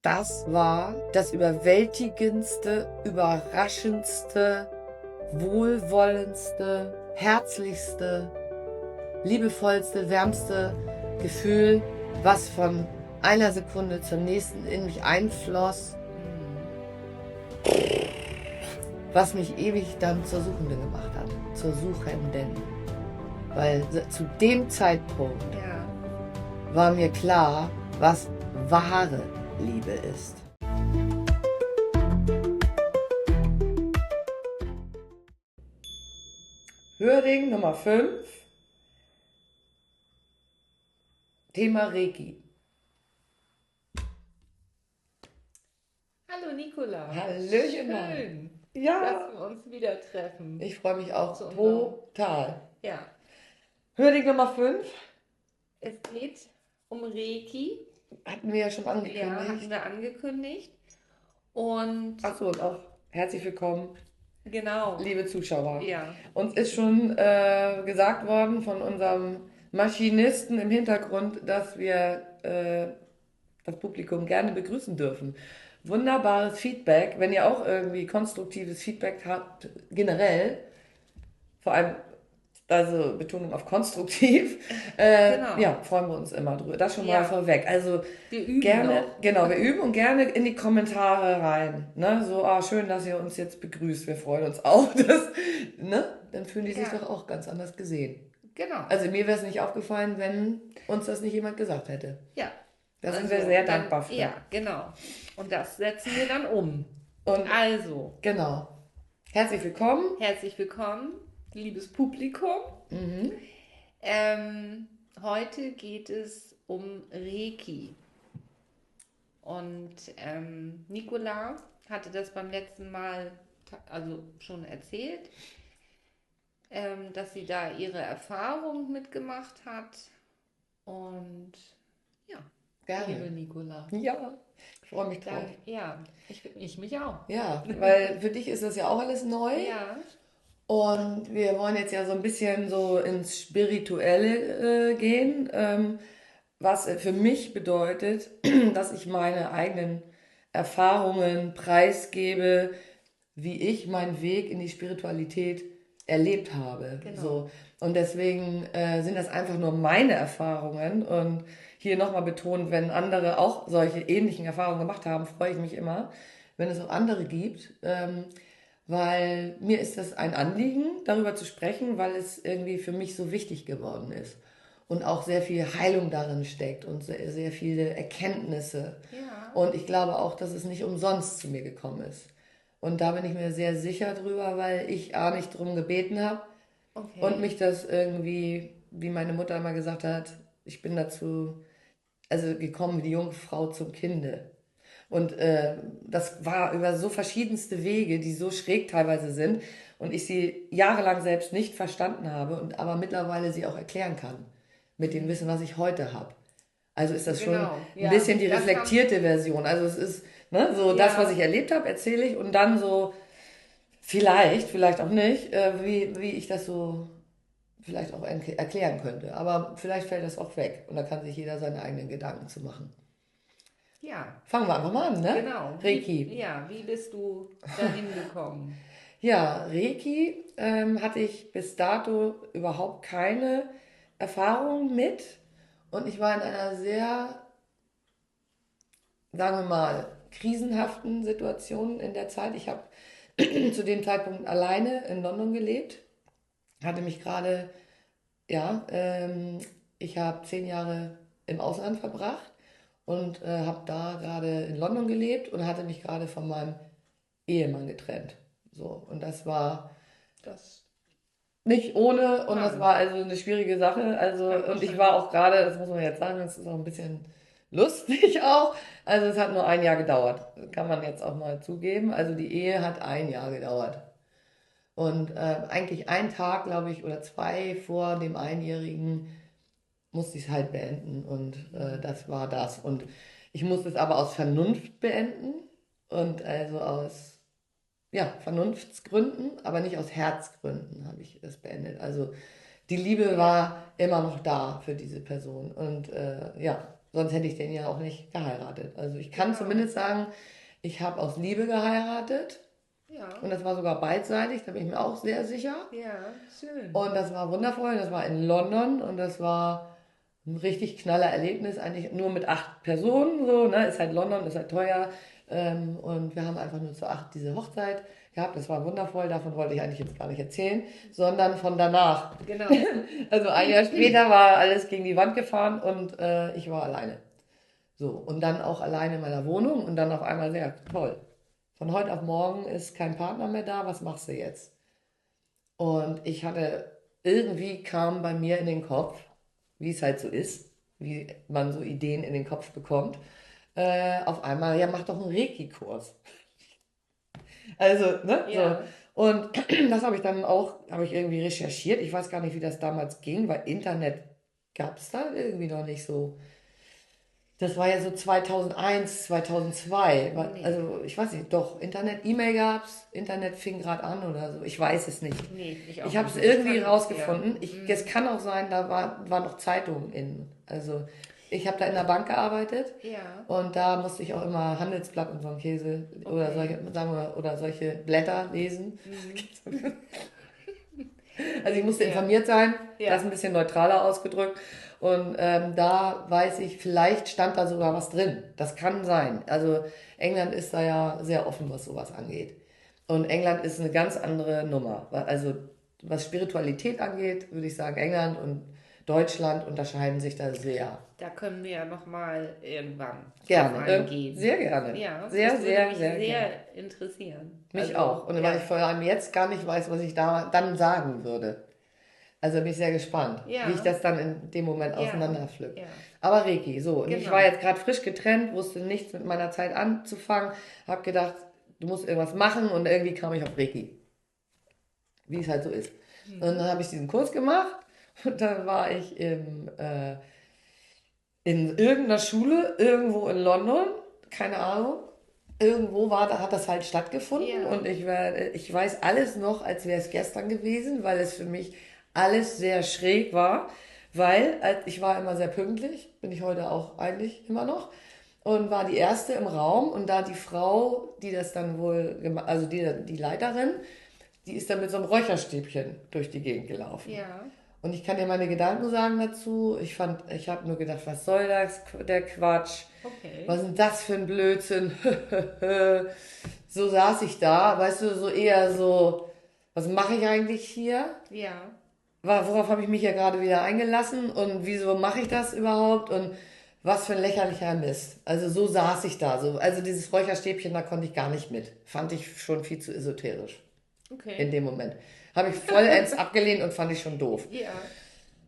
Das war das überwältigendste, überraschendste, wohlwollendste, herzlichste, liebevollste, wärmste Gefühl, was von einer Sekunde zur nächsten in mich einfloss, was mich ewig dann zur Suchenden gemacht hat, zur Suchenden. Weil zu dem Zeitpunkt war mir klar, was wahre Liebe ist. Höring Nummer 5. Thema Reiki. Hallo Nicola. Hallöchen. Schön, Ja, dass wir uns wieder treffen. ich freue mich auch Zu unserem- total. Ja, Höring Nummer 5 es geht um Reiki. hatten wir ja schon Ja, angekündigt. hatten wir angekündigt. Und Achso, und auch herzlich willkommen, genau, liebe Zuschauer. ja, Uns ist schon gesagt worden von unserem Maschinisten im Hintergrund, dass wir das Publikum gerne begrüßen dürfen. Wunderbares Feedback, wenn ihr auch irgendwie konstruktives Feedback habt, generell, vor allem, also Betonung auf konstruktiv, Genau. ja, freuen wir uns immer drüber. Das schon mal Ja. vorweg. Also wir üben gerne, noch. genau, wir üben und gerne in die Kommentare rein. Ne? So, schön, dass ihr uns jetzt begrüßt. Wir freuen uns auch. Ne? Dann fühlen die sich Ja. doch auch ganz anders gesehen. Genau. Also mir wäre es nicht aufgefallen, wenn uns das nicht jemand gesagt hätte. Ja. Da sind wir sehr dankbar für. Ja, genau. Und das setzen wir dann um. Und Also, genau. Herzlich willkommen. herzlich willkommen, liebes Publikum. Heute geht es um Reiki. Und Nicola hatte das beim letzten Mal also schon erzählt, dass sie da ihre Erfahrung mitgemacht hat. Und ja, liebe Gerne. Nicola. Ja, ich freue mich drauf. Dann, ja, ich mich auch. Ja, weil für dich ist das ja auch alles neu. Ja, Und wir wollen jetzt ja so ein bisschen so ins Spirituelle gehen, was für mich bedeutet, dass ich meine eigenen Erfahrungen preisgebe, wie ich meinen Weg in die Spiritualität erlebt habe. Genau. So. Und deswegen sind das einfach nur meine Erfahrungen. Und hier nochmal betont, wenn andere auch solche ähnlichen Erfahrungen gemacht haben, freue ich mich immer, wenn es auch andere gibt. Weil mir ist das ein Anliegen, darüber zu sprechen, weil es irgendwie für mich so wichtig geworden ist. Und auch sehr viel Heilung darin steckt und sehr, sehr viele Erkenntnisse. ja, Und ich glaube auch, dass es nicht umsonst zu mir gekommen ist. Und da bin ich mir sehr sicher drüber, weil ich nicht drum gebeten habe okay. und mich das irgendwie, wie meine Mutter immer gesagt hat, ich bin dazu, also gekommen wie die Jungfrau zum Kinde. Und das war über so verschiedenste Wege, die so schräg teilweise sind und ich sie jahrelang selbst nicht verstanden habe und aber mittlerweile sie auch erklären kann mit dem Wissen, was ich heute habe. Also ist das schon Genau, ein ja. bisschen die Das reflektierte Version. Also es ist ne, so das, Ja. was ich erlebt habe, erzähle ich und dann so vielleicht auch nicht, wie ich das so vielleicht auch erklären könnte. Aber vielleicht fällt das auch weg und da kann sich jeder seine eigenen Gedanken zu machen. Ja, Fangen wir einfach mal an, ne? genau. Reiki. Wie bist du dahin gekommen? Ja, Reiki hatte ich bis dato überhaupt keine Erfahrung mit. Und ich war in einer sehr, sagen wir mal, krisenhaften Situation in der Zeit. Ich habe zu dem Zeitpunkt alleine in London gelebt, hatte mich gerade, ja, ich habe 10 Jahre im Ausland verbracht und habe da gerade in London gelebt und hatte mich gerade von meinem Ehemann getrennt. So, und das war Das, nicht ohne und das Nein. war also eine schwierige Sache. Also, Kann man und ich schon. war auch gerade, das muss man jetzt sagen, das ist auch ein bisschen lustig auch. Also es hat nur ein Jahr gedauert. Kann man jetzt auch mal zugeben. Also die Ehe hat ein Jahr gedauert. Und eigentlich einen Tag, glaube ich, oder zwei vor dem Einjährigen musste ich es halt beenden. Und das war das. Und ich musste es aber aus Vernunft beenden. Und also aus ja, Vernunftsgründen, aber nicht aus Herzgründen habe ich es beendet. Also die Liebe war immer noch da für diese Person. Und ja, Sonst hätte ich den ja auch nicht geheiratet. Also ich kann Genau. zumindest sagen, ich habe aus Liebe geheiratet. Ja. Und das war sogar beidseitig, da bin ich mir auch sehr sicher. Ja, schön. Und das war wundervoll, das war in London und das war ein richtig knaller Erlebnis, eigentlich nur mit 8 Personen, so, ne, ist halt London, ist halt teuer. Und wir haben einfach nur zu 8 diese Hochzeit gehabt, das war wundervoll, davon wollte ich eigentlich jetzt gar nicht erzählen, sondern von danach. Genau. Also ein Jahr später war alles gegen die Wand gefahren und ich war alleine. So, und dann auch alleine in meiner Wohnung und dann auf einmal sehr toll. Von heute auf morgen ist kein Partner mehr da, was machst du jetzt? Und ich hatte, irgendwie kam bei mir in den Kopf, wie es halt so ist, wie man so Ideen in den Kopf bekommt, auf einmal, ja, mach doch einen Reiki-Kurs. Also, ne, so. Ja. Und das habe ich dann auch, habe ich irgendwie recherchiert. Ich weiß gar nicht, wie das damals ging, weil Internet gab es da irgendwie noch nicht so. Das war ja so 2001, 2002. Nee. Also, ich weiß nicht, doch, Internet, E-Mail gab's, Internet fing gerade an oder so. Ich weiß es nicht. Nee, ich auch Ich habe es nicht. Ich irgendwie kann, ja. rausgefunden. Es kann auch sein, da war noch Zeitung in. Also, ich habe da in der Bank gearbeitet Ja. und da musste ich auch immer Handelsblatt und so einen Käse oder Okay. solche, sagen wir, oder solche Blätter lesen. Also ich musste Ja. informiert sein, Ja. das ist ein bisschen neutraler ausgedrückt. Und da weiß ich, vielleicht stand da sogar was drin. Das kann sein. Also England ist da ja sehr offen, was sowas angeht. Und England ist eine ganz andere Nummer. Also was Spiritualität angeht, würde ich sagen, England und Deutschland unterscheiden sich da sehr. Da können wir ja nochmal irgendwann drauf Gerne, eingehen. sehr gerne. Ja, Sehr, das würde sehr, mich sehr sehr gerne. interessieren. Mich Also, auch. Und weil ich ja. vor allem jetzt gar nicht weiß, was ich da dann sagen würde. Also bin ich sehr gespannt, wie ich Ja. das dann in dem Moment Ja. auseinanderpflück. Ja. Aber Reiki, so. Und ich Genau. war jetzt gerade frisch getrennt, wusste nichts mit meiner Zeit anzufangen, habe gedacht, du musst irgendwas machen und irgendwie kam ich auf Reiki, wie es halt so ist. Und dann habe ich diesen Kurs gemacht und dann war ich in irgendeiner Schule, irgendwo in London, keine Ahnung. Irgendwo hat das halt stattgefunden Ja. und ich weiß alles noch, als wäre es gestern gewesen, weil es für mich alles sehr schräg war, weil ich war immer sehr pünktlich, bin ich heute auch eigentlich immer noch und war die erste im Raum und da die Frau, die das dann wohl gemacht, also die Leiterin, die ist dann mit so einem Räucherstäbchen durch die Gegend gelaufen. Ja. Und ich kann dir meine Gedanken sagen dazu. Ich habe nur gedacht, was soll das, der Quatsch? Okay. Was ist denn das für ein Blödsinn? So saß ich da, weißt du, so eher so, was mache ich eigentlich hier? Ja. Worauf habe ich mich ja gerade wieder eingelassen und wieso mache ich das überhaupt und was für ein lächerlicher Mist. Also so saß ich da. So, also dieses Räucherstäbchen, da konnte ich gar nicht mit. Fand ich schon viel zu esoterisch in Okay. dem Moment. Habe ich vollends abgelehnt und fand ich schon doof. Ja.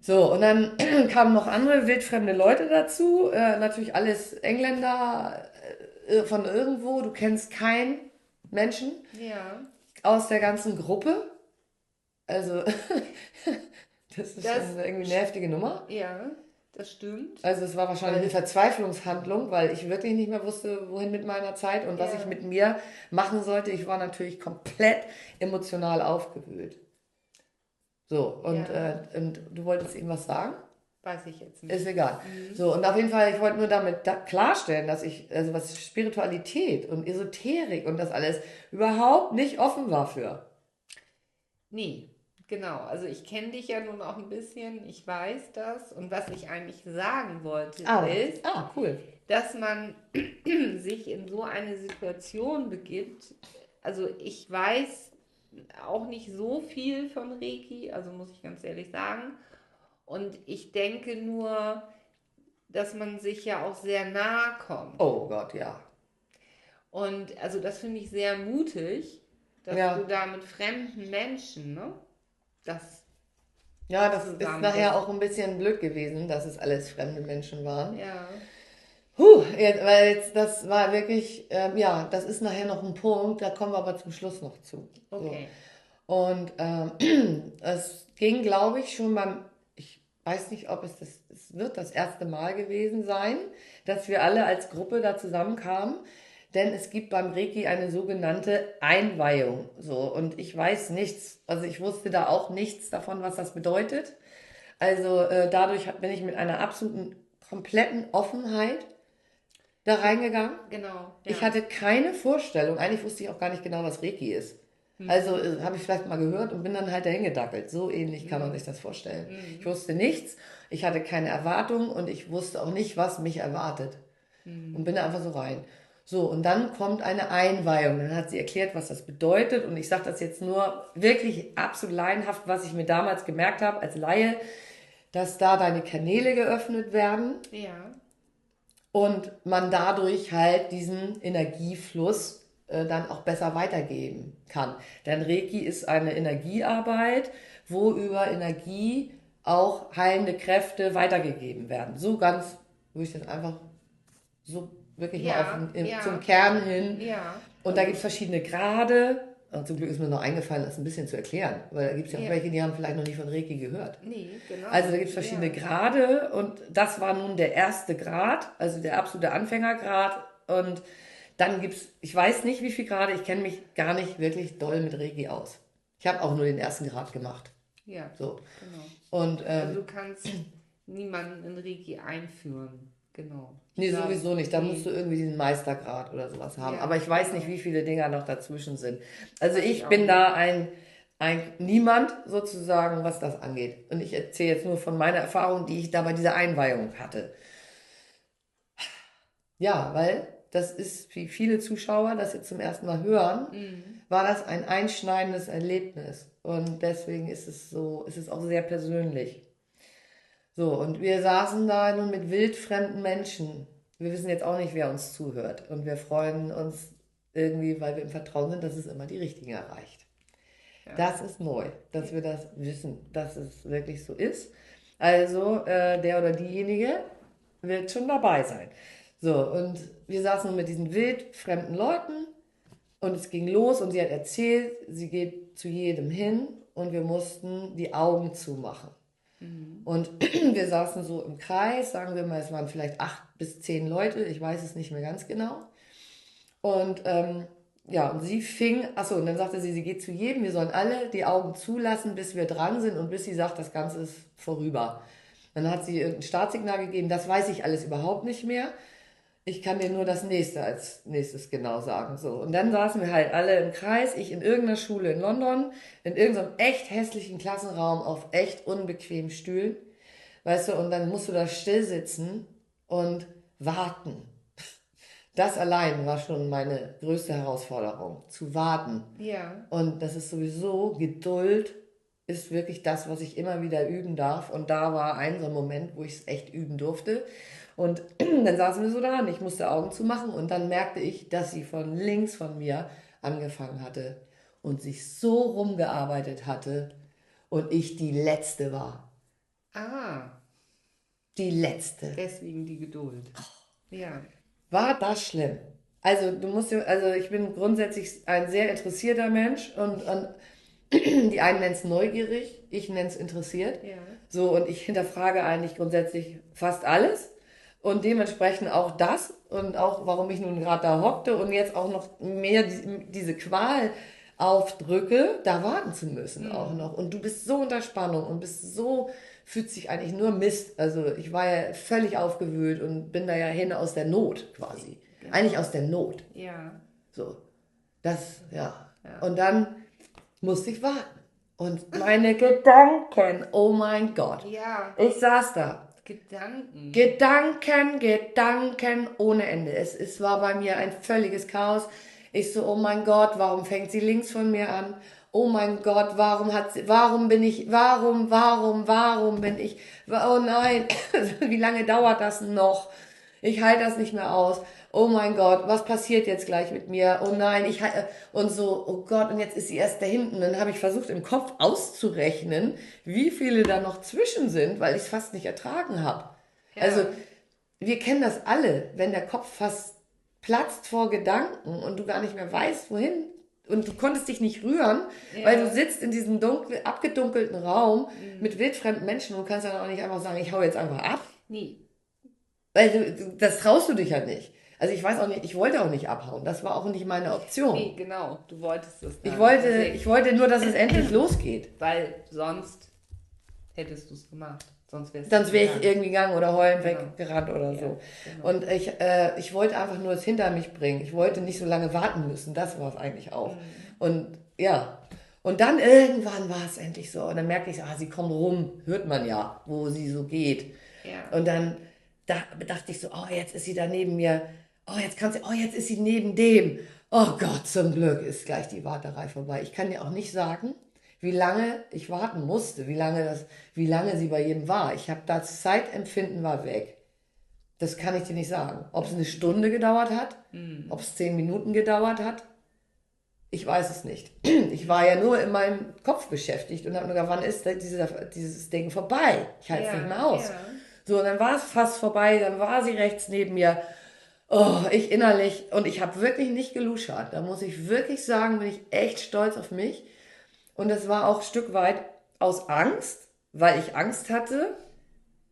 So, und dann kamen noch andere wildfremde Leute dazu. Natürlich alles Engländer von irgendwo. Du kennst keinen Menschen Ja. aus der ganzen Gruppe. Also, das ist Das, schon irgendwie eine heftige Nummer. ja, das stimmt. Also, es war wahrscheinlich eine Verzweiflungshandlung, weil ich wirklich nicht mehr wusste, wohin mit meiner Zeit und was ich Ja. mit mir machen sollte. Ich war natürlich komplett emotional aufgewühlt. So, Ja. und du wolltest ihm was sagen? Weiß ich jetzt nicht. Ist egal. So, und auf jeden Fall, ich wollte nur damit klarstellen, dass ich, also was Spiritualität und Esoterik und das alles überhaupt nicht offen war für. Nee, genau. Also ich kenne dich ja nun auch ein bisschen, ich weiß das. Und was ich eigentlich sagen wollte, ist, Cool. dass man sich in so eine Situation begibt. Also ich weiß auch nicht so viel von Reiki, also muss ich ganz ehrlich sagen. Und ich denke nur, dass man sich ja auch sehr nahe kommt. Oh Gott, ja. Und also das finde ich sehr mutig, dass Ja. du da mit fremden Menschen, ne? Das Ja, das ist zusammen nachher bist. auch ein bisschen blöd gewesen, dass es alles fremde Menschen waren. Ja, Weil jetzt, das war wirklich, ja, das ist nachher noch ein Punkt, da kommen wir aber zum Schluss noch zu. So. okay. Und es ging, glaube ich, schon ich weiß nicht, ob es wird das erste Mal gewesen sein, dass wir alle als Gruppe da zusammenkamen. Denn es gibt beim Reiki eine sogenannte Einweihung. So, und ich weiß nichts, also ich wusste da auch nichts davon, was das bedeutet. Also dadurch bin ich mit einer absoluten kompletten Offenheit da reingegangen. Genau. Ich Ja. hatte keine Vorstellung, eigentlich wusste ich auch gar nicht genau, was Reiki ist. Also habe ich vielleicht mal gehört und bin dann halt dahin gedackelt. So ähnlich kann man sich das vorstellen. Ich wusste nichts, ich hatte keine Erwartung und ich wusste auch nicht, was mich erwartet. Und bin da einfach so rein. So, und dann kommt eine Einweihung. Dann hat sie erklärt, was das bedeutet. Und ich sage das jetzt nur wirklich absolut laienhaft, was ich mir damals gemerkt habe als Laie, dass da deine Kanäle geöffnet werden Ja. und man dadurch halt diesen Energiefluss dann auch besser weitergeben kann. Denn Reiki ist eine Energiearbeit, wo über Energie auch heilende Kräfte weitergegeben werden. So ganz, würde ich das einfach so wirklich mal Ja. zum Ja. Kern hin. Ja. Und da gibt es verschiedene Grade. Und zum Glück ist mir noch eingefallen, das ein bisschen zu erklären. Weil da gibt es ja auch Ja. welche, die haben vielleicht noch nie von Reiki gehört. Nee, genau. Also da gibt es verschiedene Ja. Grade und das war nun der erste Grad, also der absolute Anfängergrad. Und dann gibt es, ich weiß nicht wie viel Grade, ich kenne mich gar nicht wirklich doll mit Reiki aus. Ich habe auch nur den ersten Grad gemacht. Ja. So. Genau. Und Also du kannst niemanden in Reiki einführen. Genau. nee, Ja, sowieso nicht. Da nee. musst du irgendwie diesen Meistergrad oder sowas haben. Ja, Aber ich weiß genau. nicht, wie viele Dinger noch dazwischen sind. Also Weiß ich ich auch bin nicht. da ein Niemand sozusagen, was das angeht. Und ich erzähle jetzt nur von meiner Erfahrung, die ich da bei dieser Einweihung hatte. Ja, weil das ist, wie viele Zuschauer das jetzt zum ersten Mal hören, war das ein einschneidendes Erlebnis. Und deswegen ist es auch sehr persönlich. So, und wir saßen da nun mit wildfremden Menschen. Wir wissen jetzt auch nicht, wer uns zuhört. Und wir freuen uns irgendwie, weil wir im Vertrauen sind, dass es immer die Richtigen erreicht. Ja. Das ist neu, dass wir das wissen, dass es wirklich so ist. Also der oder diejenige wird schon dabei sein. So, und wir saßen nun mit diesen wildfremden Leuten und es ging los und sie hat erzählt, sie geht zu jedem hin und wir mussten die Augen zumachen. Und wir saßen so im Kreis, sagen wir mal, es waren vielleicht 8 bis 10 Leute, ich weiß es nicht mehr ganz genau. Und ja, und sie fing, achso, und dann sagte sie geht zu jedem, wir sollen alle die Augen zulassen, bis wir dran sind und bis sie sagt, das Ganze ist vorüber. Dann hat sie irgendein Startsignal gegeben, das weiß ich alles überhaupt nicht mehr. Ich kann dir nur das nächste als nächstes genau sagen. So. Und dann saßen wir halt alle im Kreis, ich in irgendeiner Schule in London, in irgendeinem echt hässlichen Klassenraum auf echt unbequemen Stühlen. Weißt du, und dann musst du da still sitzen und warten. Das allein war schon meine größte Herausforderung, zu warten. Ja. Und das ist sowieso, Geduld ist wirklich das, was ich immer wieder üben darf. Und da war so ein Moment, wo ich es echt üben durfte. Und dann saßen wir so da und ich musste Augen zumachen und dann merkte ich, dass sie von links von mir angefangen hatte und sich so rumgearbeitet hatte und ich die Letzte war. Ah, Die Letzte. deswegen die Geduld. Ja. War das schlimm? Also ich bin grundsätzlich ein sehr interessierter Mensch und die einen nennen es neugierig, ich nenne es interessiert. Ja. So, und ich hinterfrage eigentlich grundsätzlich fast alles und dementsprechend auch das und auch, warum ich nun gerade da hockte und jetzt auch noch mehr diese Qual aufdrücke, da warten zu müssen auch noch. Und du bist so unter Spannung und fühlt sich eigentlich nur Mist. Also ich war ja völlig aufgewühlt und bin da ja hin aus der Not quasi. Genau. Eigentlich aus der Not. Ja. So, das, ja. Ja. Und dann musste ich warten. Und meine Gedanken, oh mein Gott. Ja. Ich saß da. Gedanken. Gedanken ohne Ende. Es war bei mir ein völliges Chaos. Ich so, oh mein Gott, warum fängt sie links von mir an? Oh mein Gott, warum bin ich, oh nein, wie lange dauert das noch? Ich halte das nicht mehr aus. Oh mein Gott, was passiert jetzt gleich mit mir? Oh nein, und so, oh Gott, und jetzt ist sie erst da hinten. Dann habe ich versucht, im Kopf auszurechnen, wie viele da noch zwischen sind, weil ich es fast nicht ertragen habe. Ja. Also, wir kennen das alle, wenn der Kopf fast platzt vor Gedanken und du gar nicht mehr weißt, wohin. Und du konntest dich nicht rühren, weil du sitzt in diesem abgedunkelten Raum mit wildfremden Menschen und du kannst dann auch nicht einfach sagen, ich hau jetzt einfach ab. Nee. Weil das traust du dich ja nicht. Also ich weiß auch nicht, ich wollte auch nicht abhauen. Das war auch nicht meine Option. Nee, genau. Du wolltest es Ich wollte nur, dass es endlich losgeht. Weil sonst hättest du es gemacht. Sonst wäre ich irgendwie gegangen oder heulend weggerannt oder Ja, so. genau. Und ich wollte einfach nur es hinter mich bringen. Ich wollte nicht so lange warten müssen. Das war es eigentlich auch. Und ja. Und dann irgendwann war es endlich so. Und dann merkte ich so, sie kommt rum. Hört man ja, wo sie so geht. Ja. Und dann dachte ich so, jetzt ist sie da neben mir. Jetzt ist sie neben dem. Oh Gott, zum Glück ist gleich die Warterei vorbei. Ich kann dir auch nicht sagen, wie lange ich warten musste, wie lange sie bei jedem war. Ich habe das Zeitempfinden war weg. Das kann ich dir nicht sagen. Ob es eine Stunde gedauert hat, ob es 10 Minuten gedauert hat, ich weiß es nicht. Ich war ja nur in meinem Kopf beschäftigt und habe nur gedacht, wann ist dieses Ding vorbei? Ich halte es nicht mehr aus. Ja. So, und dann war es fast vorbei, dann war sie rechts neben mir. Oh, ich innerlich, und ich habe wirklich nicht geluschert. Da muss ich wirklich sagen, bin ich echt stolz auf mich. Und das war auch ein Stück weit aus Angst, weil ich Angst hatte,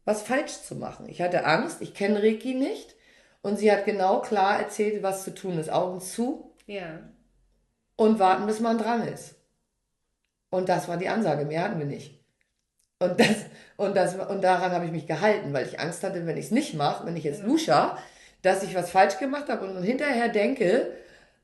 was falsch zu machen. Ich hatte Angst, ich kenne Reiki nicht. Und sie hat genau klar erzählt, was zu tun ist. Augen zu Ja. und warten, bis man dran ist. Und das war die Ansage, mehr hatten wir nicht. Und daran habe ich mich gehalten, weil ich Angst hatte, wenn ich es nicht mache, wenn ich jetzt lusche, dass ich was falsch gemacht habe und hinterher denke,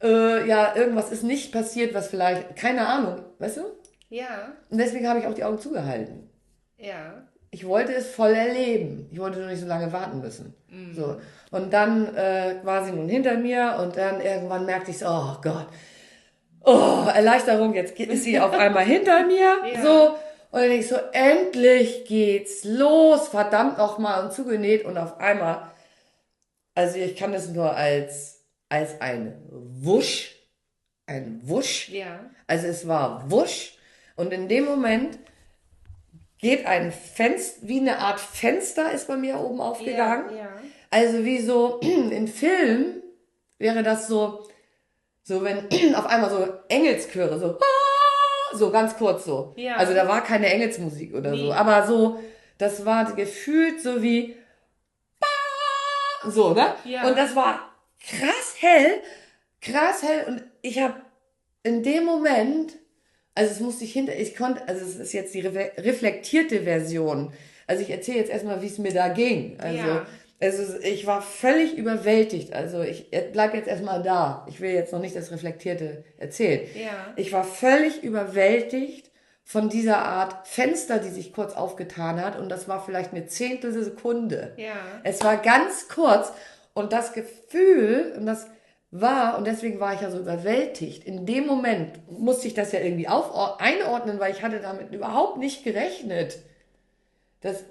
irgendwas ist nicht passiert, was vielleicht, keine Ahnung, weißt du? Ja. Und deswegen habe ich auch die Augen zugehalten. Ja. Ich wollte es voll erleben. Ich wollte nur nicht so lange warten müssen. So. Und dann war sie nun hinter mir und dann irgendwann merkte ich so, oh Gott, Erleichterung, jetzt ist sie auf einmal hinter mir. Ja. So. Und dann denke ich so, endlich geht's los, verdammt nochmal und zugenäht und auf einmal, also ich kann das nur als ein Wusch, Ja. also es war Wusch und in dem Moment geht ein Fenster, wie eine Art Fenster ist bei mir oben aufgegangen. Ja. Also wie so in Film wäre das so wenn auf einmal so Engelschöre, so ganz kurz so. Ja. Also da war keine Engelsmusik oder Nee. so, aber so, das war gefühlt so wie so, ne? Ja. Und das war krass hell und ich habe in dem Moment, also also es ist jetzt die reflektierte Version. Also ich erzähle jetzt erstmal, wie es mir da ging. Also ich war völlig überwältigt. Also ich bleib jetzt erstmal da. Ich will jetzt noch nicht das Reflektierte erzählen. Ja. Ich war völlig überwältigt von dieser Art Fenster, die sich kurz aufgetan hat. Und das war vielleicht eine Zehntelsekunde. Ja. Es war ganz kurz. Und das Gefühl, und deswegen war ich ja so überwältigt. In dem Moment musste ich das ja irgendwie einordnen, weil ich hatte damit überhaupt nicht gerechnet.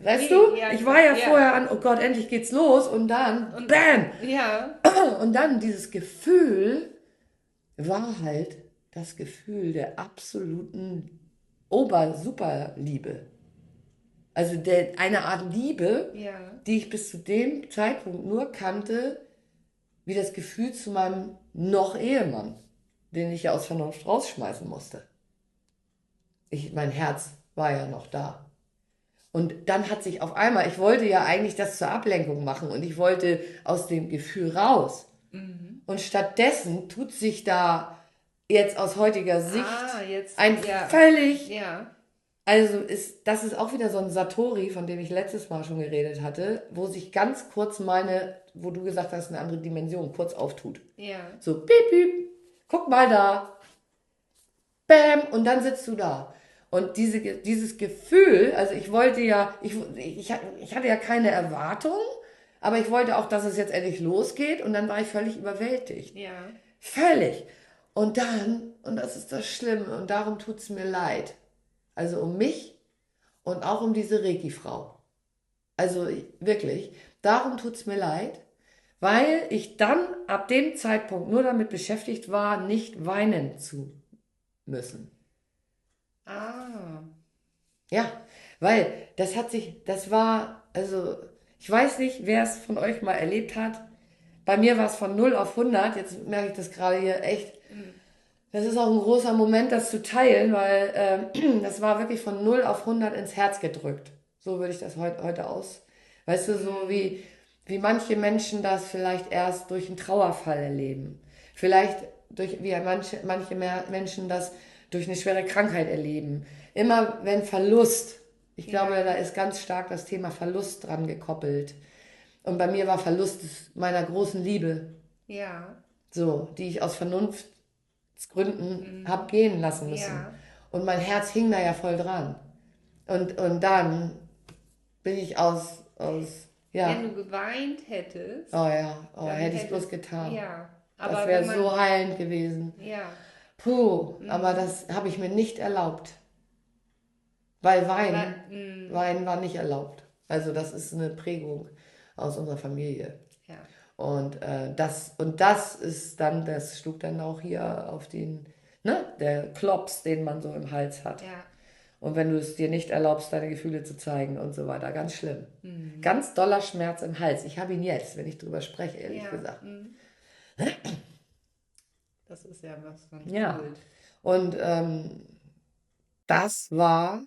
Weißt du? Ja, ich war ja ja. vorher an, oh Gott, endlich geht's los und dann, bam! Ja. Und dann dieses Gefühl war halt das Gefühl der absoluten Ober-Super-Liebe. Also eine Art Liebe, Ja. die ich bis zu dem Zeitpunkt nur kannte, wie das Gefühl zu meinem Noch-Ehemann, den ich ja aus Vernunft rausschmeißen musste. Mein Herz war ja noch da. Und dann hat sich auf einmal, ich wollte ja eigentlich das zur Ablenkung machen und ich wollte aus dem Gefühl raus. Und stattdessen tut sich da jetzt aus heutiger Sicht völlig, also das ist auch wieder so ein Satori, von dem ich letztes Mal schon geredet hatte, wo sich ganz kurz wo du gesagt hast, eine andere Dimension kurz auftut. Ja. So, piep, piep, guck mal da, bam, und dann sitzt du da. Und dieses Gefühl, also ich wollte ja, ich hatte ja keine Erwartung, aber ich wollte auch, dass es jetzt endlich losgeht und dann war ich völlig überwältigt. Ja. Völlig. Und das ist das Schlimme und darum tut es mir leid. Also um mich und auch um diese Reiki-Frau. Also wirklich, darum tut es mir leid, weil ich dann ab dem Zeitpunkt nur damit beschäftigt war, nicht weinen zu müssen. Ja, weil also ich weiß nicht, wer es von euch mal erlebt hat. Bei mir war es von 0 auf 100, jetzt merke ich das gerade hier echt. Das ist auch ein großer Moment, das zu teilen, weil das war wirklich von 0 auf 100 ins Herz gedrückt. So würde ich das heute aus. Weißt du, so wie manche Menschen das vielleicht erst durch einen Trauerfall erleben. Vielleicht wie manche Menschen das durch eine schwere Krankheit erleben. Immer wenn Verlust Ich glaube, Ja. da ist ganz stark das Thema Verlust dran gekoppelt. Und bei mir war Verlust meiner großen Liebe, Ja. so, die ich aus Vernunftsgründen habe Mhm. gehen lassen müssen. Ja. Und mein Herz hing da ja voll dran. Und dann bin ich Wenn ja, du geweint hättest, oh ja, oh, dann hätte ich bloß hättest, getan. ja. Das Aber wenn wäre man, so heilend gewesen. ja. Puh, aber Mhm. das habe ich mir nicht erlaubt. Weil Weil, Wein war nicht erlaubt. Also das ist eine Prägung aus unserer Familie. ja. Und das ist dann, das schlug dann auch hier auf der Klops, den man so im Hals hat. Ja. Und wenn du es dir nicht erlaubst, deine Gefühle zu zeigen und so weiter, ganz schlimm. Mhm. Ganz doller Schmerz im Hals. Ich habe ihn jetzt, wenn ich drüber spreche, ehrlich Ja. gesagt. Mhm. Das ist ja, was man Ja. fühlt. Und das war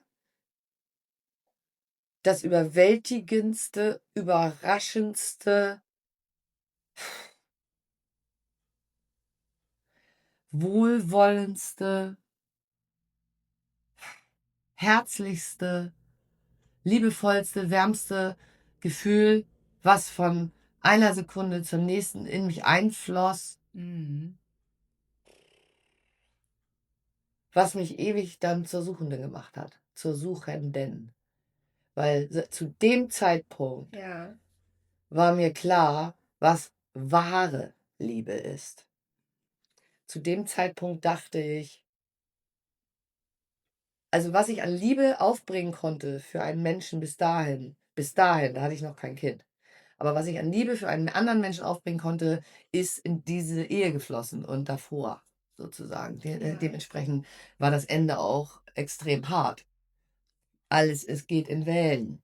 das überwältigendste, überraschendste, wohlwollendste, herzlichste, liebevollste, wärmste Gefühl, was von einer Sekunde zur nächsten in mich einfloss, Mhm. was mich ewig dann zur Suchenden gemacht hat, zur Suchenden. Weil zu dem Zeitpunkt Ja. war mir klar, was wahre Liebe ist. Zu dem Zeitpunkt dachte ich, also was ich an Liebe aufbringen konnte für einen Menschen bis dahin, da hatte ich noch kein Kind. Aber was ich an Liebe für einen anderen Menschen aufbringen konnte, ist in diese Ehe geflossen und davor sozusagen. Ja. Dementsprechend war das Ende auch extrem hart. Es geht in Wellen.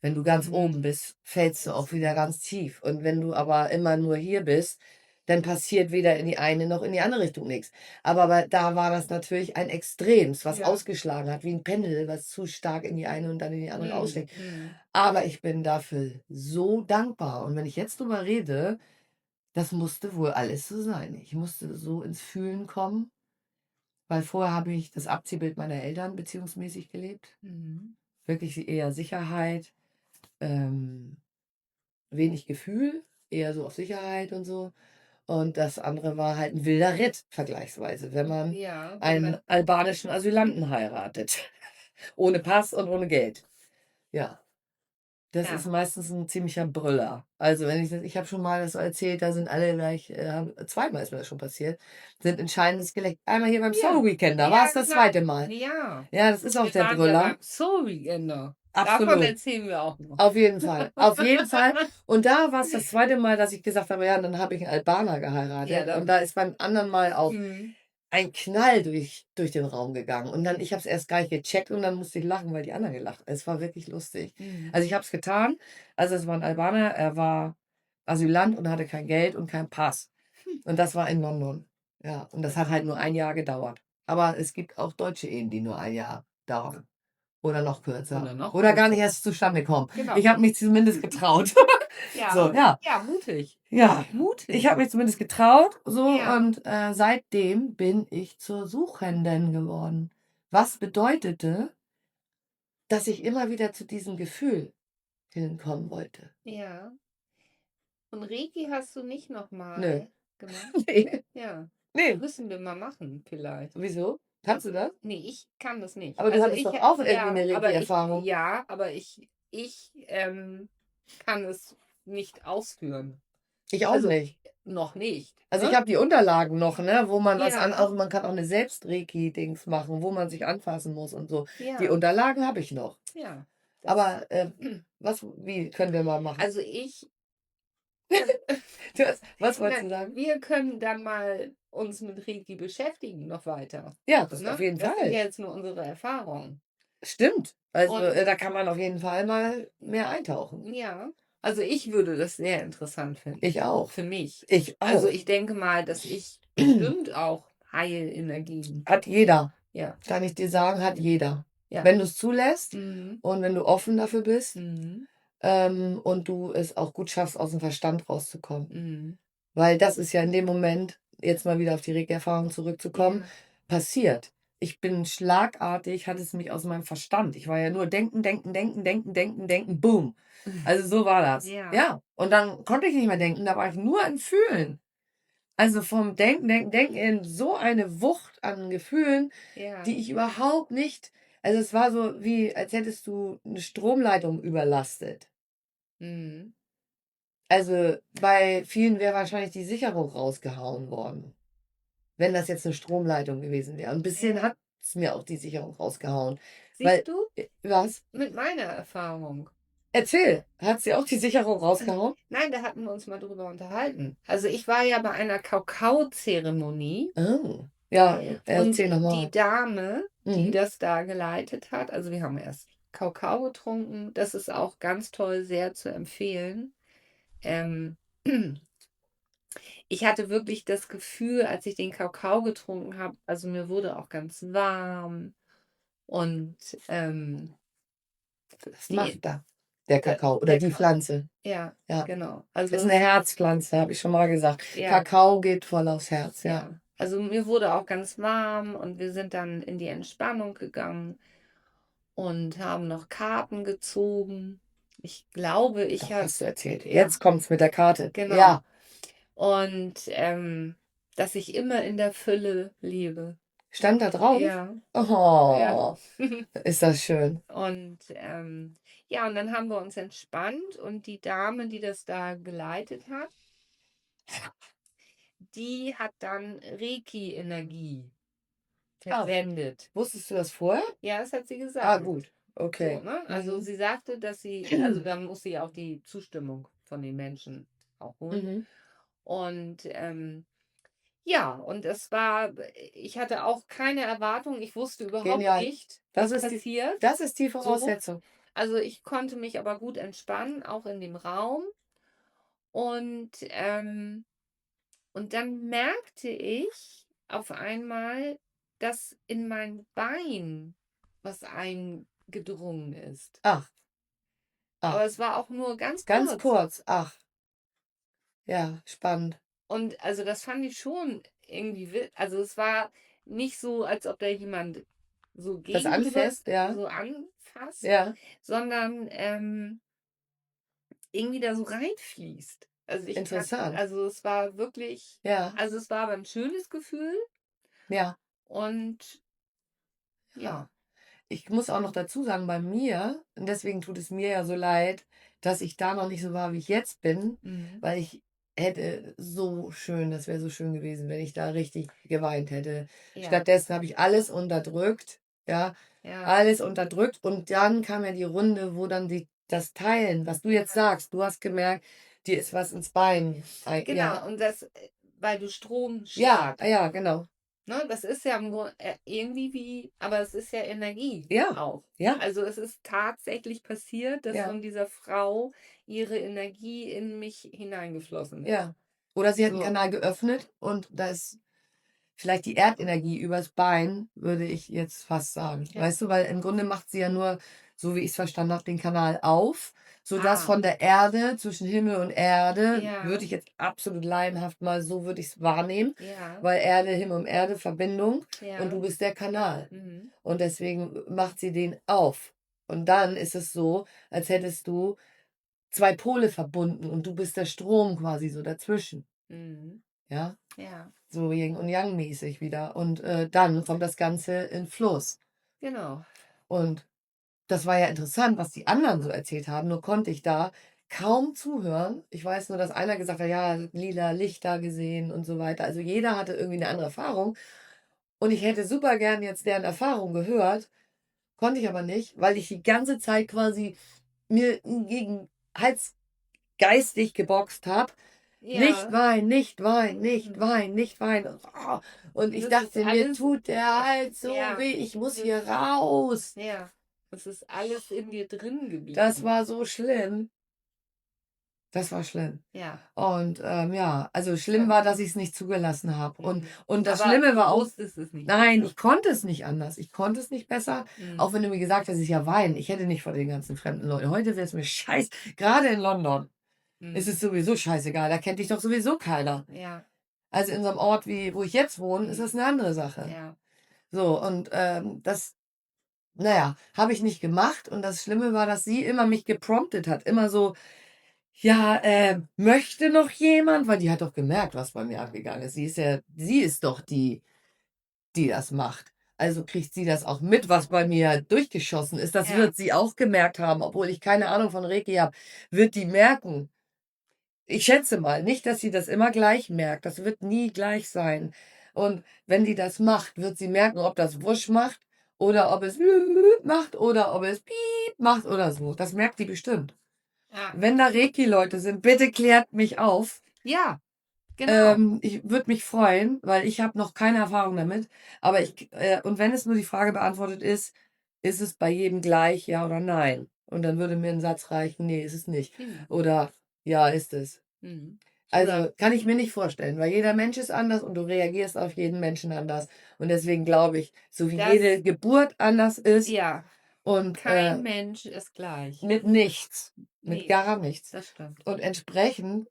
Wenn du ganz oben Mhm. bist, fällst du auch wieder ganz tief. Und wenn du aber immer nur hier bist, dann passiert weder in die eine noch in die andere Richtung nichts. Aber da war das natürlich ein Extrems, was Ja. ausgeschlagen hat, wie ein Pendel, was zu stark in die eine und dann in die andere Mhm. ausschlägt. Mhm. Aber ich bin dafür so dankbar. Und wenn ich jetzt drüber rede, das musste wohl alles so sein. Ich musste so ins Fühlen kommen, weil vorher habe ich das Abziehbild meiner Eltern beziehungsmäßig gelebt. Mhm. Wirklich eher Sicherheit, ähm, wenig Gefühl, eher so auf Sicherheit und so. Und das andere war halt ein wilder Ritt vergleichsweise, wenn man Ja, wenn einen man, albanischen Asylanten heiratet. Ohne Pass und ohne Geld. Ja, das ist ja. meistens ein ziemlicher Brüller. Also ich habe schon mal das so erzählt, da sind alle gleich, zweimal ist mir das schon passiert, sind in scheinendes Gelächter. Einmal hier beim Ja. Soul Weekend, da war Ja, es das genau. zweite Mal. Ja. Ja, das ist auch Wir der waren ja Brüller. beim Soul Weekender. Davon Absolut. erzählen wir auch noch. Auf jeden Fall. Auf jeden Fall. Und da war es das zweite Mal, dass ich gesagt habe, ja, dann habe ich einen Albaner Ja, geheiratet. Und da. da ist beim anderen Mal auch Mhm. ein Knall durch den Raum gegangen. Und dann, ich habe es erst gar nicht gecheckt und dann musste ich lachen, weil die anderen gelacht haben. Es war wirklich lustig. Mhm. Also ich habe es getan. Also es war ein Albaner, er war Asylant und hatte kein Geld und keinen Pass. Und das war in London. Ja, und das hat halt nur ein Jahr gedauert. Aber es gibt auch deutsche Ehen, die nur ein Jahr dauern. Oder noch kürzer. Oder noch Oder gar nicht kürzer. erst zustande kommen. Genau. Ich habe mich zumindest getraut. Ja. So, ja. Ja, mutig. Ja, Mutig. ich habe mich zumindest getraut, so, Ja. und seitdem bin ich zur Suchenden geworden. Was bedeutete, dass ich immer wieder zu diesem Gefühl hinkommen wollte. Ja. Und Reiki hast du nicht Nö. nochmal gemacht? Nee. Ja. Nee. Müssen wir mal machen, vielleicht. Wieso? Kannst du das? Nee, ich kann das nicht. Aber du Also hattest doch auch irgendwie eine Reiki-Erfahrung. ja, aber ich kann es nicht ausführen. Ich auch Also nicht. noch nicht. Also ich Ne? habe die Unterlagen noch, ne, wo man Ja, auch man kann auch eine Selbst-Reiki-Dings machen, wo man sich anfassen muss und so. Die ja, Unterlagen habe ich noch. ja. Das, Aber wie können wir mal machen? also ich, Was wolltest du sagen? wir können dann mal uns mit Reiki beschäftigen noch weiter. Ja, das auf Ne? jeden Das sind Fall. ja jetzt nur unsere Erfahrungen. Stimmt. Also Und da kann man auf jeden Fall mal mehr eintauchen. ja, also ich würde das sehr interessant finden. Ich auch. Für mich. Ich auch. Also ich denke mal, dass ich bestimmt auch Heilenergien. Hat jeder. Ja. Kann ich dir sagen, hat jeder. Ja. Wenn du es zulässt Mhm. und wenn du offen dafür bist Mhm. und du es auch gut schaffst, aus dem Verstand rauszukommen. Mhm. Weil das ist ja in dem Moment, jetzt mal wieder auf die Reiki-Erfahrung zurückzukommen, Ja. passiert. ich bin schlagartig, hat es mich aus meinem Verstand. Ich war ja nur denken, denken, denken, denken, denken, denken, boom. Also so war das. Ja. Ja. Und dann konnte ich nicht mehr denken, da war ich nur im Fühlen. Also vom Denken, Denken, Denken in so eine Wucht an Gefühlen, Ja. die ich überhaupt nicht. Also es war so wie, als hättest du eine Stromleitung überlastet. Mhm. Also bei vielen wäre wahrscheinlich die Sicherung rausgehauen worden, wenn das jetzt eine Stromleitung gewesen wäre. Und ein bisschen Ja. hat es mir auch die Sicherung rausgehauen. Weil, Siehst du, was? mit meiner Erfahrung. Erzähl, hat sie auch die Sicherung rausgehauen? Nein, da hatten wir uns mal drüber unterhalten. Also ich war ja bei einer Kakaozeremonie Oh, ja, und erzähl die nochmal. Dame, die Mhm. das da geleitet hat, also wir haben erst Kakao getrunken, das ist auch ganz toll, sehr zu empfehlen. Ähm, Ich hatte wirklich das Gefühl, als ich den Kakao getrunken habe, also mir wurde auch ganz warm und Was die, macht da der Kakao oder der, die Pflanze? ja, Ja, genau. ist Also eine Herzpflanze, habe ich schon mal gesagt. ja, Kakao geht voll aufs Herz, ja. ja. Also mir wurde auch ganz warm und wir sind dann in die Entspannung gegangen und haben noch Karten gezogen. Ich glaube, ich Doch, habe, hast du erzählt. ja, Jetzt kommt's mit der Karte. genau. Ja, Und dass ich immer in der Fülle lebe. stand da drauf? Ja, ja. Oh, ist das schön. Und ja, und dann haben wir uns entspannt und die Dame, die das da geleitet hat, die hat dann Reiki-Energie Ah, verwendet. wusstest du das vorher? Ja, das hat sie Ah, gesagt. gut. So, Okay. ne? Also Mhm. sie sagte, dass sie, also da muss sie auch die Zustimmung von den Menschen auch holen. Mhm. Und ja, und es war, ich hatte auch keine Erwartung, ich wusste überhaupt Genial. nicht, Das was ist die, passiert. das ist die So, Voraussetzung. also ich konnte mich aber gut entspannen, auch in dem Raum. Und, und dann merkte ich auf einmal, dass in mein Bein was eingedrungen ist. Ach, Aber ach, es war auch nur ganz ganz kurz. kurz. Ach, ja, spannend. Und also das fand ich schon irgendwie, also es war nicht so, als ob da jemand so Das gegen drüber anfasst, ja. so anfasst, Ja, sondern irgendwie da so reinfließt. Also ich kann, interessant. also es war wirklich, Ja, also es war aber ein schönes Gefühl ja, und ja. ja. Ich muss auch noch dazu sagen, bei mir, und deswegen tut es mir ja so leid, dass ich da noch nicht so war, wie ich jetzt bin, Mhm. weil ich hätte so schön, das wäre so schön gewesen, wenn ich da richtig geweint hätte. Ja, Stattdessen habe ich alles unterdrückt, ja, ja, alles unterdrückt und dann kam ja die Runde, wo dann das Teilen, was du jetzt sagst, du hast gemerkt, dir ist was ins Bein, ja, genau. Und das, weil du ja, Stromschlag, ja, genau, ne, das ist ja irgendwie wie, aber es ist ja Energie ja, auch. ja, Also es ist tatsächlich passiert, dass ja. von dieser Frau ihre Energie in mich hineingeflossen ist. Ja. Oder sie hat 'n So, Kanal geöffnet und da ist vielleicht die Erdenergie übers Bein, würde ich jetzt fast sagen. ja. Weißt du, weil im Grunde macht sie ja nur, so wie ich's verstanden habe, den Kanal auf, sodass Ah, von der Erde zwischen Himmel und Erde, würde ja, ich jetzt absolut laienhaft mal so würde ich's wahrnehmen, ja, weil Erde, Himmel und Erde Verbindung und ja. du bist der Kanal. Mhm. Und deswegen macht sie den auf. Und dann ist es so, als hättest du 2 Pole verbunden und du bist der Strom quasi so dazwischen, Mhm. ja? Ja, So Yin und Yang mäßig wieder. Und, dann kommt das Ganze in Fluss. genau. Und das war ja interessant, was die anderen so erzählt haben, nur konnte ich da kaum zuhören. Ich weiß nur, dass einer gesagt hat: „Ja, lila Lichter gesehen“ und so weiter. Also, jeder hatte irgendwie 'ne andere Erfahrung. Und ich hätte super gern jetzt deren Erfahrung gehört, konnte ich aber nicht, weil ich die ganze Zeit quasi mir gegen Hals geistig geboxt habe. Nicht Ja, weinen, nicht weinen, nicht mhm. weinen, nicht weinen. Oh, und ich Das ist dachte, mir alles, tut der Hals so ja, weh, ich muss das, hier raus. ja, das ist alles in dir drin Das geblieben. war so schlimm. Das war schlimm. Ja, Und, ja, also schlimm ja. war, dass ich es nicht zugelassen habe. Mhm. Und das Aber Schlimme du war auch, wusstest es nicht nein, besser. ich konnte es nicht anders. Ich konnte es nicht besser, auch Mhm. wenn du mir gesagt hast, ich ja weinen. Ich hätte nicht vor den ganzen fremden Leuten. Heute wäre es mir scheiß, gerade in London ist Mhm. es sowieso scheißegal, da kennt dich doch sowieso keiner. Ja. Also in so einem Ort wie wo ich jetzt wohne, ist Mhm. das eine andere Sache. Ja. So, und das, naja, habe ich nicht gemacht. Und das Schlimme war, dass sie immer mich gepromptet hat. Immer so, ja, möchte noch jemand? Weil die hat doch gemerkt, was bei mir abgegangen ist. Sie ist doch die, die das macht. Also kriegt sie das auch mit, was bei mir durchgeschossen ist. Das Ja. wird sie auch gemerkt haben, obwohl ich keine Ahnung von Reiki habe. Wird die merken. Ich schätze mal, nicht, dass sie das immer gleich merkt. Das wird nie gleich sein. Und wenn die das macht, wird sie merken, ob das Wusch macht oder ob es macht oder ob es piep macht oder so. Das merkt die bestimmt. Ja. Wenn da Reiki-Leute sind, bitte klärt mich auf. Ja, genau. Ich würde mich freuen, weil ich habe noch keine Erfahrung damit. Aber und wenn es nur die Frage beantwortet ist es bei jedem gleich, ja oder nein? Und dann würde mir ein Satz reichen, nee, ist es nicht. Oder ja, ist es. Mhm. Also kann ich mir nicht vorstellen, weil jeder Mensch ist anders und du reagierst auf jeden Menschen anders. Und deswegen glaube ich, so wie jede Geburt anders ist Ja, und kein Mensch ist gleich. mit nichts, mit Nee, gar nichts. das stimmt. Und entsprechend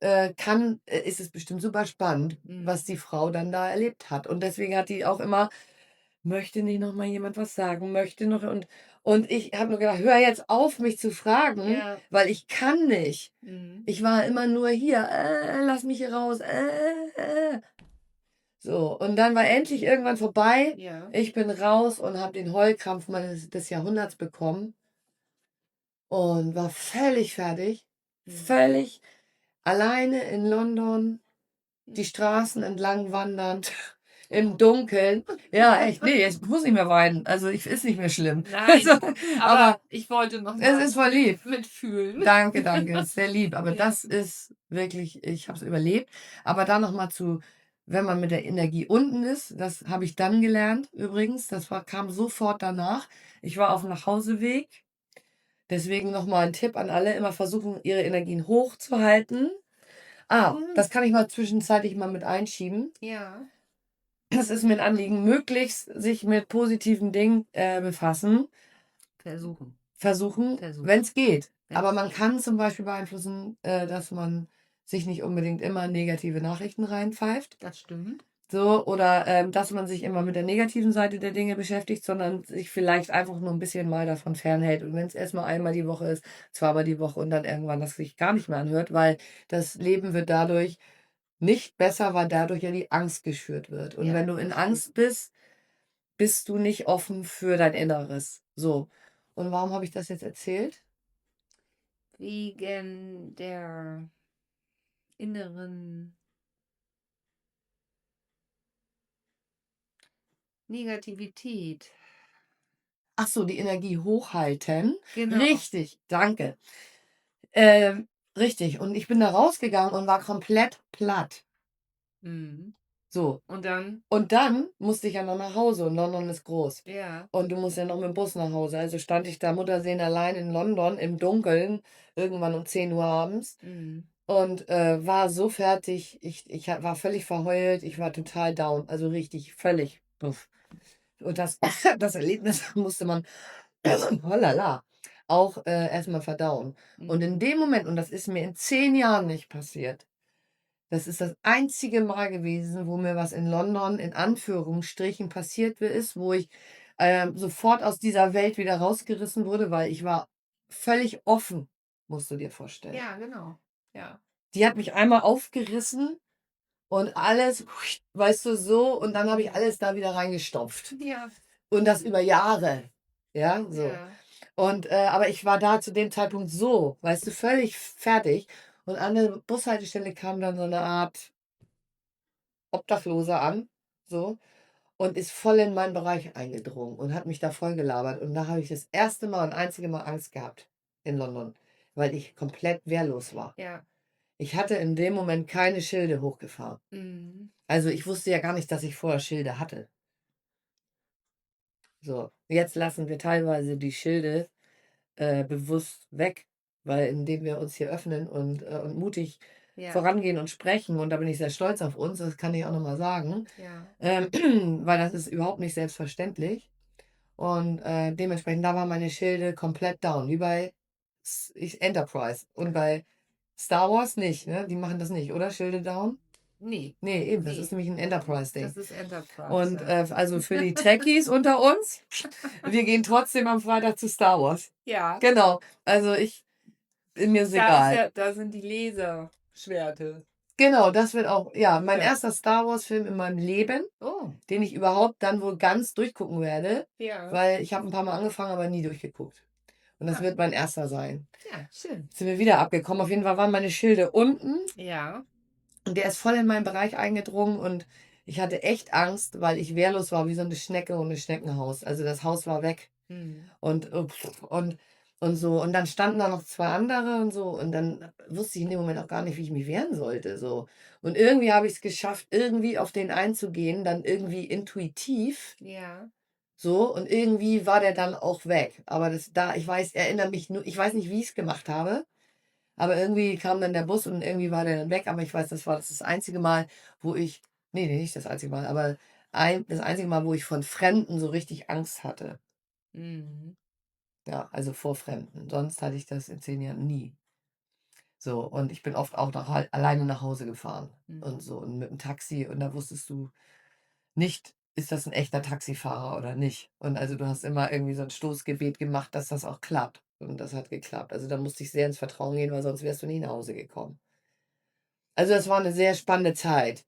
ist es bestimmt super spannend, was die Frau dann da erlebt hat. Und deswegen hat die auch immer, möchte nicht noch mal jemand was sagen, möchte noch. Und ich habe nur gedacht, hör jetzt auf, mich zu fragen, Ja. weil ich kann nicht. Mhm. Ich war immer nur hier, lass mich hier raus. So, und dann war endlich irgendwann vorbei. Ja. Ich bin raus und habe den Heulkrampf des Jahrhunderts bekommen und war völlig fertig. Völlig alleine in London, die Straßen entlang wandernd, im Dunkeln. Ja, echt, nee, jetzt muss ich mehr weinen. Also, ist nicht mehr schlimm. Nein, Also, aber ich wollte noch es mal ist voll lieb. mitfühlen. Danke, danke, ist sehr lieb. Aber Ja. das ist wirklich, ich habe es überlebt. Aber da noch mal wenn man mit der Energie unten ist, das habe ich dann gelernt übrigens. Kam sofort danach. Ich war auf dem Nachhauseweg. Deswegen noch mal ein Tipp an alle: immer versuchen, ihre Energien hochzuhalten. Das kann ich mal zwischenzeitlich mal mit einschieben. Ja. Das ist mir ein Anliegen, möglichst sich mit positiven Dingen befassen. Versuchen. Versuchen, Versuchen. wenn es geht. Wenn's Aber man kann zum Beispiel beeinflussen, dass man sich nicht unbedingt immer negative Nachrichten reinpfeift. Das stimmt. So, oder dass man sich immer mit der negativen Seite der Dinge beschäftigt, sondern sich vielleicht einfach nur ein bisschen mal davon fernhält. Und wenn es erstmal einmal die Woche ist, zweimal die Woche und dann irgendwann das sich gar nicht mehr anhört, weil das Leben wird dadurch nicht besser, weil dadurch ja die Angst geschürt wird. Und Ja, wenn du in Angst bist, bist du nicht offen für dein Inneres. So. Und warum habe ich das jetzt erzählt? Wegen der inneren Negativität. Ach so, die Energie hochhalten. Genau. Richtig, danke. Richtig. Und ich bin da rausgegangen und war komplett platt. Mhm. So. Und dann? Und dann musste ich ja noch nach Hause und London ist groß. Ja. Und du musst ja noch mit dem Bus nach Hause. Also stand ich da Muttersehen allein in London im Dunkeln, irgendwann um 10 Uhr abends. Mhm. Und war so fertig. Ich war völlig verheult. Ich war total down. Also richtig, völlig. Puff. Und das Erlebnis musste man, holala, auch erstmal verdauen. Und in dem Moment, und das ist mir in 10 Jahren nicht passiert, das ist das einzige Mal gewesen, wo mir was in London in Anführungsstrichen passiert ist, wo ich sofort aus dieser Welt wieder rausgerissen wurde, weil ich war völlig offen, musst du dir vorstellen. Ja, genau. Ja. Die hat mich einmal aufgerissen und alles, weißt du, so, und dann habe ich alles da wieder reingestopft. Ja. Und das über Jahre. Ja, so. Ja. Und, aber ich war da zu dem Zeitpunkt so, weißt du, völlig fertig. Und an der Bushaltestelle kam dann so eine Art Obdachloser an, so, und ist voll in meinen Bereich eingedrungen und hat mich da voll gelabert. Und da habe ich das erste Mal und einzige Mal Angst gehabt in London, weil ich komplett wehrlos war. Ja. Ich hatte in dem Moment keine Schilde hochgefahren. Mhm. Also ich wusste ja gar nicht, dass ich vorher Schilde hatte. So, jetzt lassen wir teilweise die Schilde bewusst weg, weil indem wir uns hier öffnen und mutig Ja. vorangehen und sprechen, und da bin ich sehr stolz auf uns, das kann ich auch nochmal sagen, Ja. weil das ist überhaupt nicht selbstverständlich. Und dementsprechend, da waren meine Schilde komplett down, wie bei Enterprise. Und bei Star Wars nicht, ne? Die machen das nicht, oder? Schilde down? Nee, Nee, eben, das nee. ist nämlich ein Enterprise-Ding. Das ist Enterprise. Und ja. also für die Trekkies unter uns, wir gehen trotzdem am Freitag zu Star Wars. Ja, Genau. Also mir ist egal. da sind die Laserschwerte. Genau, das wird auch, ja, mein Ja. erster Star Wars-Film in meinem Leben, Oh, den ich überhaupt dann wohl ganz durchgucken werde, ja. weil ich habe ein paar Mal angefangen, aber nie durchgeguckt. Und das Ah, wird mein erster sein. ja, schön. Jetzt sind wir wieder abgekommen. Auf jeden Fall waren meine Schilde unten Ja. und der ist voll in meinen Bereich eingedrungen und ich hatte echt Angst, weil ich wehrlos war wie so eine Schnecke ohne Schneckenhaus. Also das Haus war weg. Hm. Und so. Und dann standen da noch zwei andere und so. Und dann wusste ich in dem Moment auch gar nicht, wie ich mich wehren sollte. So. Und irgendwie habe ich es geschafft, irgendwie auf den einzugehen, dann irgendwie intuitiv. Ja. So. Und irgendwie war der dann auch weg. Aber erinnere mich nur, ich weiß nicht, wie ich es gemacht habe. Aber irgendwie kam dann der Bus und irgendwie war der dann weg. Aber ich weiß, das einzige Mal, wo ich, nee, nicht das einzige Mal, aber das einzige Mal, wo ich von Fremden so richtig Angst hatte. Mhm. Ja, also vor Fremden. Sonst hatte ich das in 10 Jahren nie. So, und ich bin oft auch alleine nach Hause gefahren und Mhm. so und mit dem Taxi und da wusstest du nicht, ist das ein echter Taxifahrer oder nicht. Und also du hast immer irgendwie so ein Stoßgebet gemacht, dass das auch klappt. Und das hat geklappt. Also da musste ich sehr ins Vertrauen gehen, weil sonst wärst du nie nach Hause gekommen. Also das war eine sehr spannende Zeit.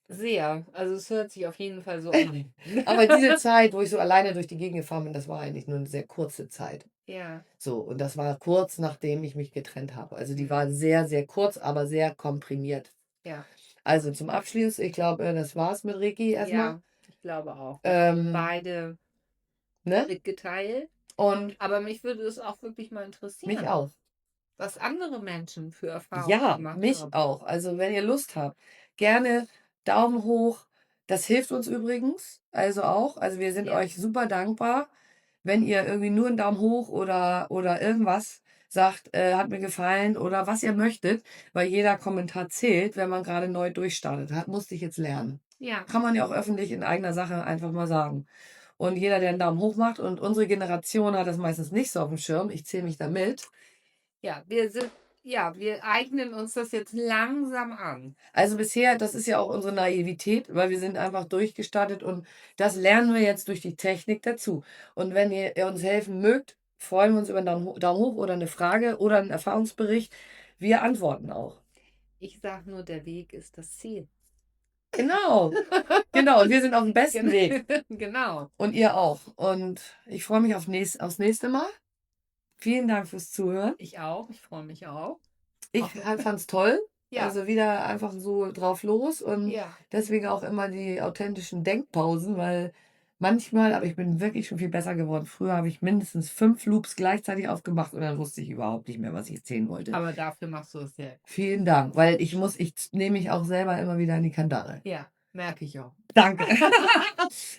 Sehr. Also es hört sich auf jeden Fall so an. Aber diese Zeit, wo ich so alleine durch die Gegend gefahren bin, das war eigentlich nur eine sehr kurze Zeit. Ja. So, und das war kurz nachdem ich mich getrennt habe. Also die Mhm. war sehr, sehr kurz, aber sehr komprimiert. Ja. Also zum Abschluss, ich glaube, das war's mit Ricky erstmal. Ja, ich glaube auch. Wir haben Ähm, beide ne? mitgeteilt. Und Aber mich würde es auch wirklich mal mich interessieren, auch. was andere Menschen für Erfahrungen Ja, gemacht mich haben. auch. Also wenn ihr Lust habt, gerne Daumen hoch. Das hilft uns übrigens, also auch. Also wir sind Ja. euch super dankbar, wenn ihr irgendwie nur einen Daumen hoch oder irgendwas sagt, hat mir gefallen oder was ihr möchtet, weil jeder Kommentar zählt, wenn man gerade neu durchstartet hat, musste ich jetzt lernen. Ja. Kann man ja auch öffentlich in eigener Sache einfach mal sagen. Und jeder, der einen Daumen hoch macht, und unsere Generation hat das meistens nicht so auf dem Schirm, ich zähle mich da mit. Ja, wir eignen uns das jetzt langsam an. Also bisher, das ist ja auch unsere Naivität, weil wir sind einfach durchgestartet und das lernen wir jetzt durch die Technik dazu. Und wenn ihr uns helfen mögt, freuen wir uns über einen Daumen hoch oder eine Frage oder einen Erfahrungsbericht. Wir antworten auch. Ich sage nur, der Weg ist das Ziel. Genau, genau. Und wir sind auf dem besten Weg. Genau. Und ihr auch. Und ich freue mich aufs nächste Mal. Vielen Dank fürs Zuhören. Ich auch. Ich freue mich auch. Ich fand es toll. Ja. Also wieder einfach so drauf los und Ja. deswegen auch immer die authentischen Denkpausen, weil manchmal, aber ich bin wirklich schon viel besser geworden. Früher habe ich mindestens 5 Loops gleichzeitig aufgemacht und dann wusste ich überhaupt nicht mehr, was ich erzählen wollte. Aber dafür machst du es ja. Vielen Dank, weil ich nehme mich auch selber immer wieder in die Kandare. Ja, merke ich auch. Danke.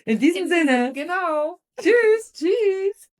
In diesem Sinne. Genau. Tschüss. Tschüss.